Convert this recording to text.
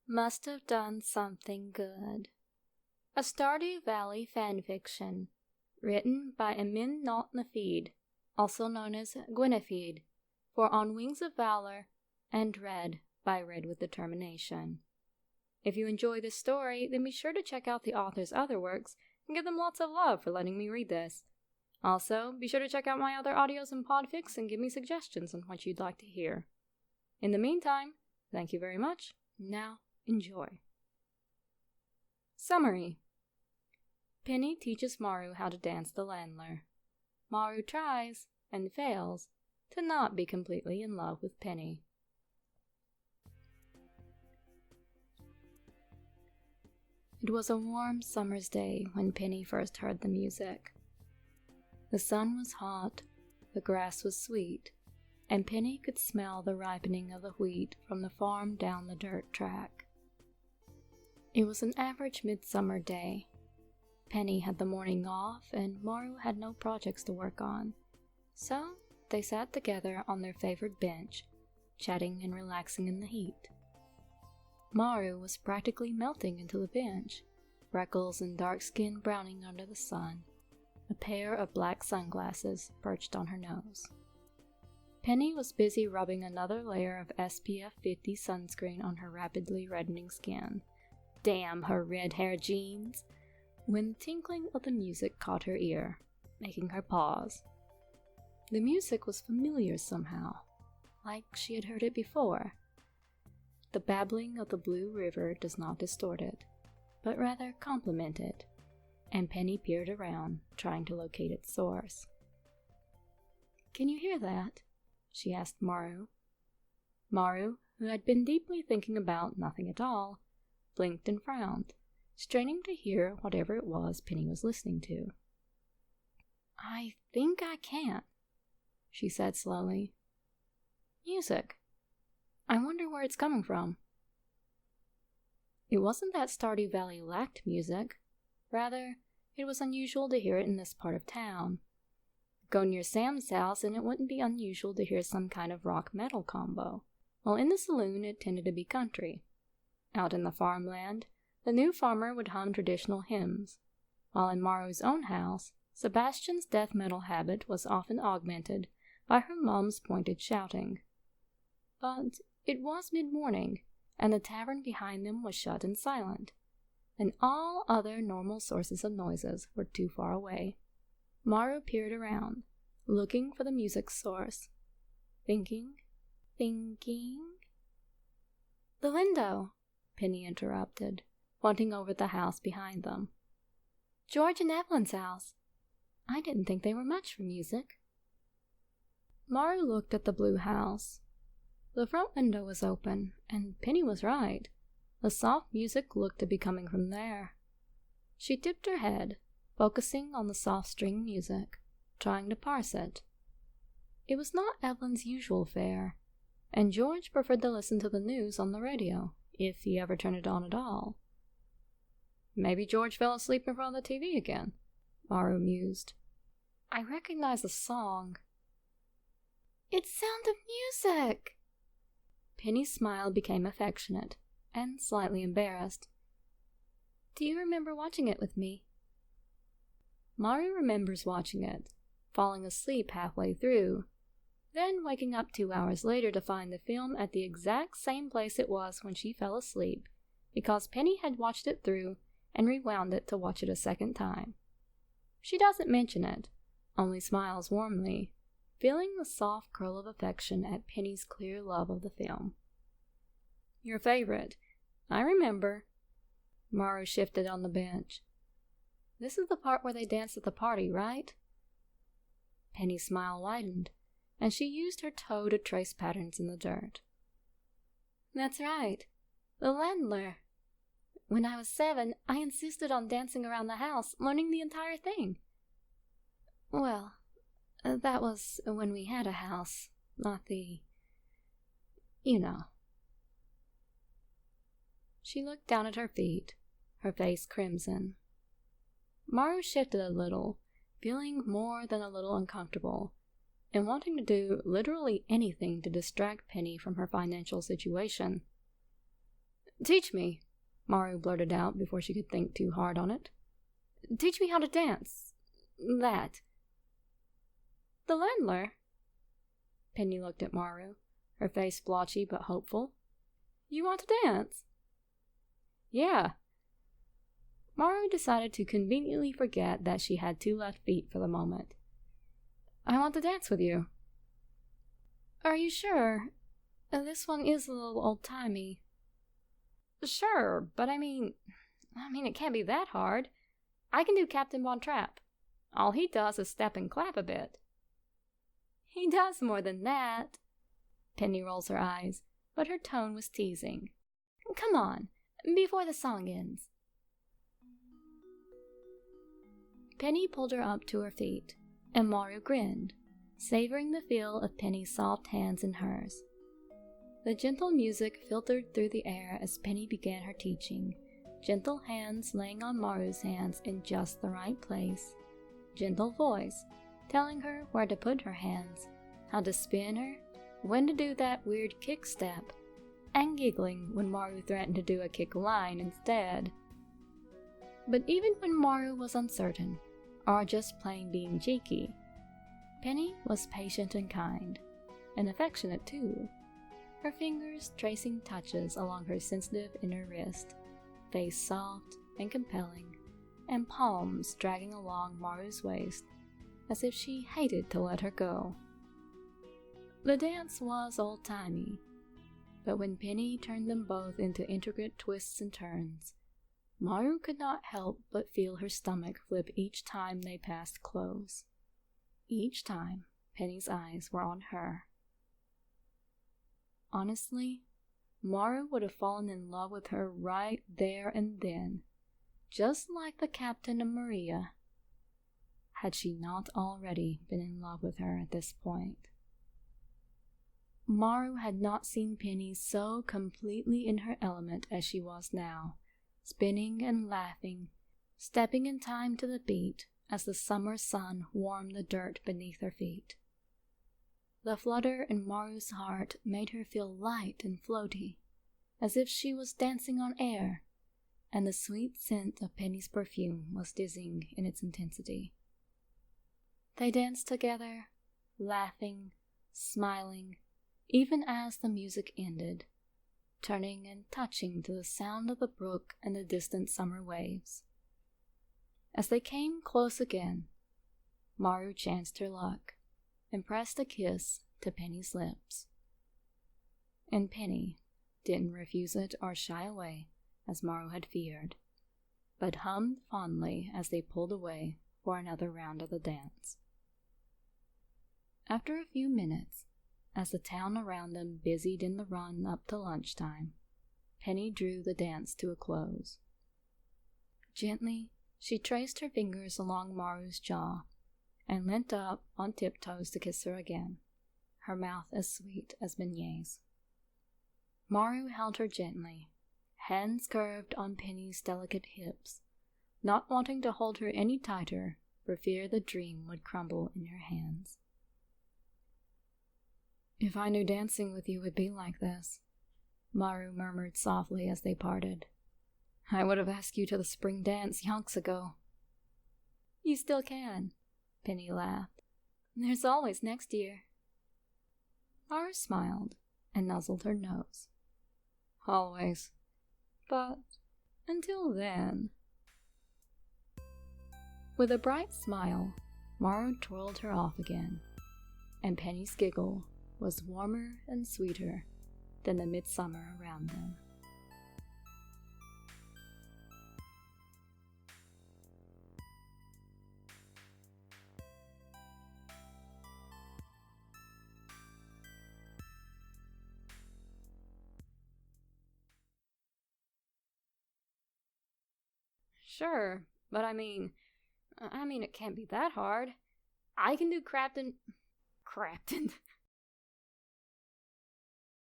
Must have done something good. A Stardew Valley fanfiction, written by Amin Not Nafid, also known as Gwynafid, for On Wings of Valor, and read by Read with Determination. If you enjoy this story, then be sure to check out the author's other works and give them lots of love for letting me read this. Also, be sure to check out my other audios and podfics and give me suggestions on what you'd like to hear. In the meantime, thank you very much. Now, enjoy. Summary. Penny teaches Maru how to dance the Landler. Maru tries, and fails, to not be completely in love with Penny. It was a warm summer's day when Penny first heard the music. The sun was hot, the grass was sweet, and Penny could smell the ripening of the wheat from the farm down the dirt track. It was an average midsummer day. Penny had the morning off, and Maru had no projects to work on, so they sat together on their favorite bench, chatting and relaxing in the heat. Maru was practically melting into the bench, freckles and dark skin browning under the sun, a pair of black sunglasses perched on her nose. Penny was busy rubbing another layer of SPF 50 sunscreen on her rapidly reddening skin. Damn her red hair jeans! When the tinkling of the music caught her ear, making her pause. The music was familiar somehow, like she had heard it before. The babbling of the blue river does not distort it, but rather complement it, and Penny peered around, trying to locate its source. "Can you hear that?" she asked Maru. Maru, who had been deeply thinking about nothing at all, blinked and frowned, straining to hear whatever it was Penny was listening to. "I think I can," she said slowly. "Music. I wonder where it's coming from." It wasn't that Stardew Valley lacked music. Rather, it was unusual to hear it in this part of town. Go near Sam's house and it wouldn't be unusual to hear some kind of rock-metal combo, while in the saloon it tended to be country. Out in the farmland, the new farmer would hum traditional hymns, while in Maru's own house, Sebastian's death metal habit was often augmented by her mom's pointed shouting. But it was mid-morning, and the tavern behind them was shut and silent, and all other normal sources of noises were too far away. Maru peered around, looking for the music source, thinking. "The window," Penny interrupted, pointing over the house behind them. "George and Evelyn's house. I didn't think they were much for music." Maru looked at the blue house. The front window was open, and Penny was right. The soft music looked to be coming from there. She tipped her head, focusing on the soft string music, trying to parse it. It was not Evelyn's usual fare, and George preferred to listen to the news on the radio, if he ever turned it on at all. "Maybe George fell asleep in front of the TV again," Maru mused. "I recognize the song." "It's Sound of Music!" Penny's smile became affectionate, and slightly embarrassed. "Do you remember watching it with me?" Maru remembers watching it, falling asleep halfway through, then waking up 2 hours later to find the film at the exact same place it was when she fell asleep, because Penny had watched it through and rewound it to watch it a second time. She doesn't mention it, only smiles warmly, feeling the soft curl of affection at Penny's clear love of the film. "Your favorite. I remember." Maru shifted on the bench. "This is the part where they dance at the party, right?" Penny's smile widened, and she used her toe to trace patterns in the dirt. "That's right. The Landler. When I was 7, I insisted on dancing around the house, learning the entire thing. Well, that was when we had a house, not the... you know." She looked down at her feet, her face crimson. Maru shifted a little, feeling more than a little uncomfortable, and wanting to do literally anything to distract Penny from her financial situation. Teach me, Maru blurted out before she could think too hard on it. Teach me how to dance. That. The landler? Penny looked at Maru, her face blotchy but hopeful. You want to dance? Yeah. Maru decided to conveniently forget that she had 2 left feet for the moment. I want to dance with you. Are you sure? This one is a little old-timey. Sure, but I mean, it can't be that hard. I can do Captain Von Trapp. All he does is step and clap a bit. He does more than that. Penny rolls her eyes, but her tone was teasing. Come on, before the song ends. Penny pulled her up to her feet, and Maru grinned, savoring the feel of Penny's soft hands in hers. The gentle music filtered through the air as Penny began her teaching, gentle hands laying on Maru's hands in just the right place, gentle voice telling her where to put her hands, how to spin her, when to do that weird kick step, and giggling when Maru threatened to do a kick line instead. But even when Maru was uncertain, or just plain being cheeky, Penny was patient and kind, and affectionate too, her fingers tracing touches along her sensitive inner wrist, face soft and compelling, and palms dragging along Maru's waist as if she hated to let her go. The dance was old-timey, but when Penny turned them both into intricate twists and turns, Maru could not help but feel her stomach flip each time they passed close. Each time, Penny's eyes were on her. Honestly, Maru would have fallen in love with her right there and then, just like the captain of Maria, had she not already been in love with her at this point. Maru had not seen Penny so completely in her element as she was now, spinning and laughing, stepping in time to the beat as the summer sun warmed the dirt beneath her feet. The flutter in Maru's heart made her feel light and floaty, as if she was dancing on air, and the sweet scent of Penny's perfume was dizzying in its intensity. They danced together, laughing, smiling, even as the music ended, turning and touching to the sound of the brook and the distant summer waves. As they came close again, Maru chanced her luck and pressed a kiss to Penny's lips. And Penny didn't refuse it or shy away, as Maru had feared, but hummed fondly as they pulled away for another round of the dance. After a few minutes, as the town around them busied in the run up to lunchtime, Penny drew the dance to a close. Gently, she traced her fingers along Maru's jaw and leant up on tiptoes to kiss her again, her mouth as sweet as beignets. Maru held her gently, hands curved on Penny's delicate hips, not wanting to hold her any tighter for fear the dream would crumble in her hands. If I knew dancing with you would be like this, Maru murmured softly as they parted, I would have asked you to the spring dance yonks ago. You still can, Penny laughed. There's always next year. Maru smiled and nuzzled her nose. Always. But until then. With a bright smile, Maru twirled her off again, and Penny's giggle was warmer and sweeter than the midsummer around them. Sure, but I mean, it can't be that hard. I can do Crafton,